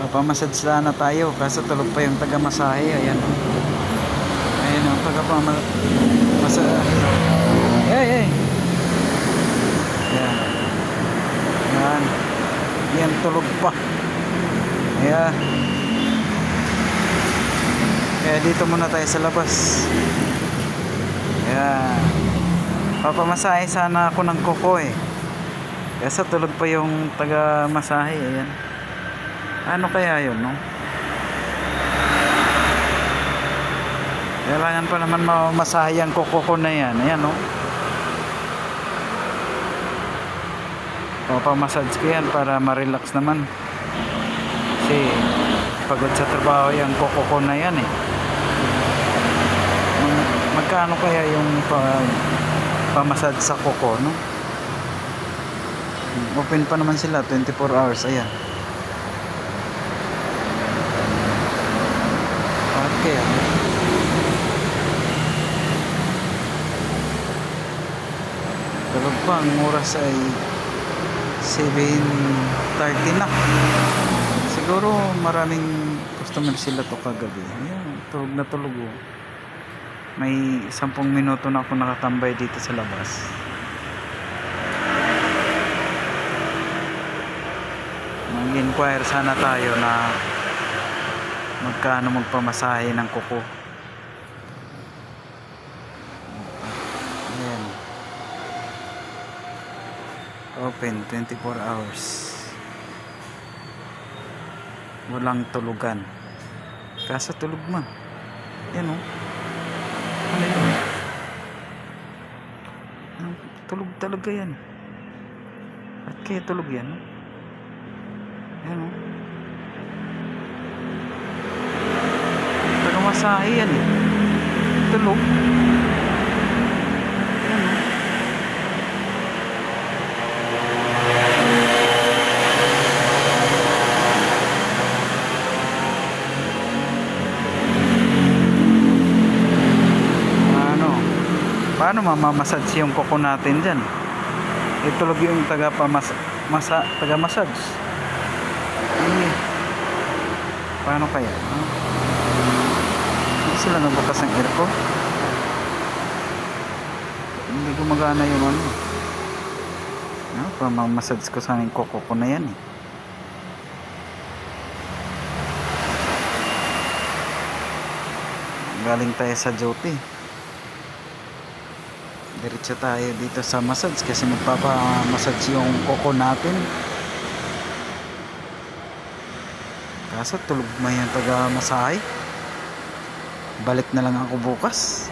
Papamassage sana tayo kaso tulog pa yung taga-masahe. Ayan o. Ayan o, taga-masahe. Hey, hey. Ayan. Ayan. Ayan, tulog pa. Ayan. Kaya dito muna tayo sa labas. Ayan. Papamasahe sana ako ng kuko eh. Kasi tulog pa yung taga-masahe. Ayan. Ano kaya yun, no? Kailangan pa naman mamasahe ang kuko ko na yan. Ayan, no? Papamassage ko yan para ma-relax naman. Kasi pagod sa trabaho yung kuko ko na yan eh. Magkano kaya yung pamassage sa kuko, no? Open pa naman sila 24 hours. Ayan. Okay. Tulog pa. Ang oras ay 7:30 na. Siguro maraming customer sila to kagabi. Ayan. Tulog na tulog. Oh. May 10 minuto na ako nakatambay dito sa labas. Mag-inquire sana tayo na magkano magpamasahe ng kuko. Ayan. Open 24 hours. Walang tulugan. Kaso tulog man. Yan o. Ano yun? Tulog talaga yan. At kaya tulog yan. Yan o. Masahe yan eh. Tulog. Ayan o. Paano mamamassage yung kuko natin dyan? Itulog yung taga-massage. Eh, paano kaya? Sila nabukas ang aircon. Hindi gumagana yung ano. Pamamassage ko sa aking kuko ko na yan eh. Galing tayo sa duty. Diretso tayo dito sa massage kasi magpapamassage yung kuko natin. Kaso tulog mo yung taga-masahe. Balik na lang ako bukas.